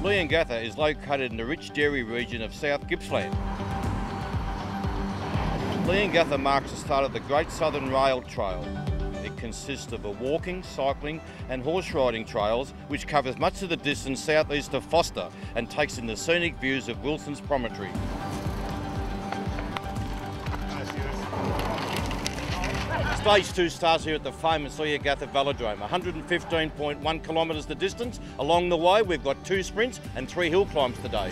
Leongatha is located in the rich dairy region of South Gippsland. Leongatha marks the start of the Great Southern Rail Trail. It consists of a walking, cycling and horse riding trails which covers much of the distance southeast of Foster and takes in the scenic views of Wilson's Promontory. Stage 2 starts here at the famous Leongatha Velodrome, 115.1 kilometres the distance. Along the way we've got 2 sprints and 3 hill climbs today.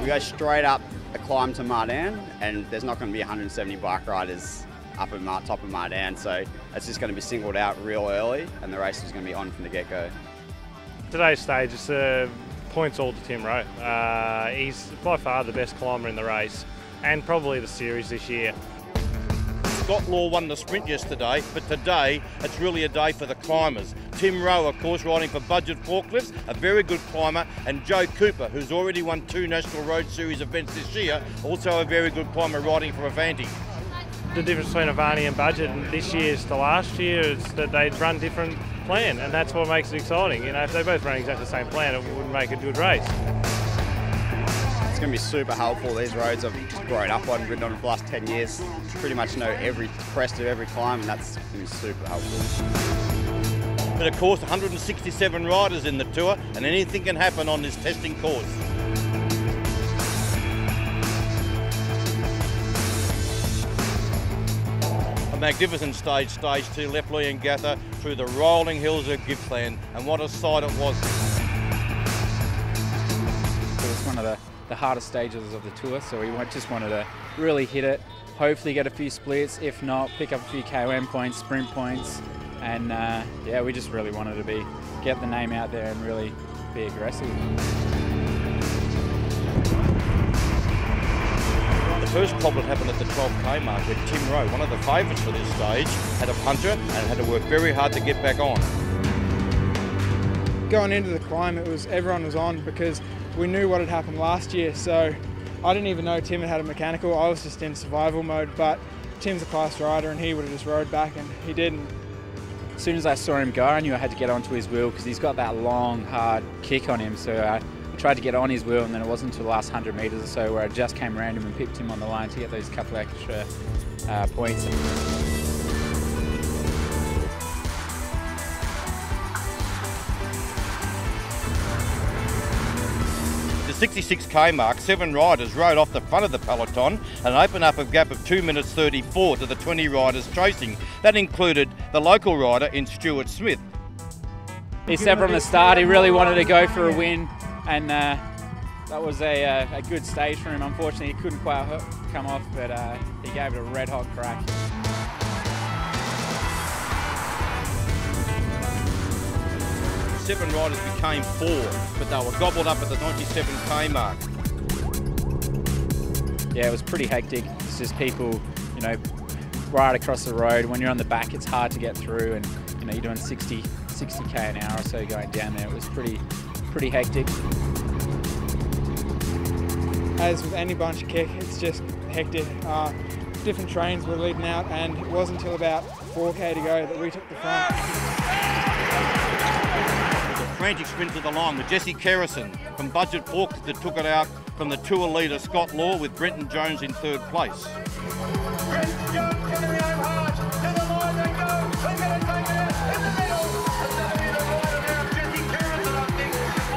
We go straight up a climb to Mardan, and there's not going to be 170 bike riders up at top of Mardan, so it's just going to be singled out real early and the race is going to be on from the get-go. Today's stage is points all to Tim Rowe. He's by far the best climber in the race and probably the series this year. Scott Law won the sprint yesterday, but today it's really a day for the climbers. Tim Rowe, of course, riding for Budget Forklifts, a very good climber, and Joe Cooper, who's already won 2 National Road Series events this year, also a very good climber riding for Avanti. The difference between Avanti and Budget this year's to last year is that they run different plan, and that's what makes it exciting. You know, if they both run exactly the same plan, it wouldn't make a good race. It's going to be super helpful. These roads I've just grown up on, ridden on for the last 10 years. Pretty much know every crest of every climb, and that's going to be super helpful. But of course, 167 riders in the tour, and anything can happen on this testing course. A magnificent stage 2 left Leongatha through the rolling hills of Gippsland, and what a sight it was. It was one of the hardest stages of the tour, so we just wanted to really hit it, hopefully get a few splits, if not pick up a few KOM points, sprint points, and yeah, we just really wanted to get the name out there and really be aggressive. The first problem happened at the 12k mark where Tim Rowe, one of the favourites for this stage, had a puncher and had to work very hard to get back on. Going into the climb, everyone was on because we knew what had happened last year, so I didn't even know Tim had a mechanical. I was just in survival mode, but Tim's a fast rider and he would have just rode back, and he didn't. As soon as I saw him go, I knew I had to get onto his wheel because he's got that long, hard kick on him, so I tried to get on his wheel, and then it wasn't until the last 100 metres or so where I just came around him and pipped him on the line to get those couple extra points. The 66k mark, 7 riders rode off the front of the peloton and opened up a gap of 2 minutes 34 to the 20 riders chasing. That included the local rider in Stuart Smith. He said from the start he really wanted to go for a win, and that was a good stage for him. Unfortunately, he couldn't quite come off, but he gave it a red hot crack. Seven riders became 4, but they were gobbled up at the 97k mark. Yeah, it was pretty hectic. It's just people, you know, right across the road. When you're on the back, it's hard to get through, and you know, you're doing 60k an hour or so going down there. It was pretty hectic. As with any bunch of kick, it's just hectic. Different trains were leading out, and it wasn't until about 4k to go that we took the front. Frantic sprint to the line with Jesse Kerrison from Budget Forklifts that took it out from the tour leader Scott Law, with Brenton Jones in 3rd place.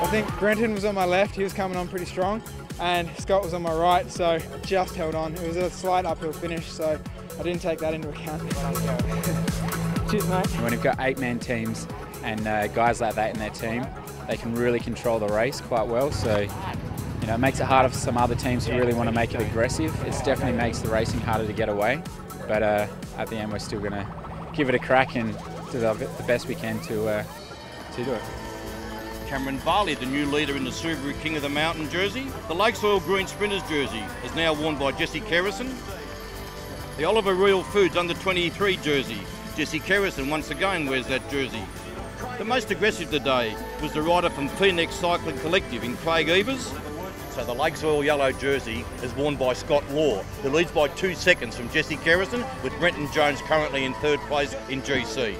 I think Brenton was on my left, he was coming on pretty strong, and Scott was on my right, so I just held on. It was a slight uphill finish, so I didn't take that into account. Cheers, mate. When you've got 8-man teams and guys like that in their team, they can really control the race quite well. So, you know, it makes it harder for some other teams who really want to make it aggressive. It definitely makes the racing harder to get away. But at the end, we're still going to give it a crack and do the best we can to do it. Cameron Varley, the new leader in the Subaru King of the Mountain jersey. The Lakes Oil Green Sprinters jersey is now worn by Jesse Kerrison. The Oliver Real Foods Under 23 jersey. Jesse Kerrison once again wears that jersey. The most aggressive today was the rider from Phoenix Cycling Collective in Craig Evers. So the Lakes Oil yellow jersey is worn by Scott Law, who leads by 2 seconds from Jesse Kerrison, with Brenton Jones currently in 3rd place in GC.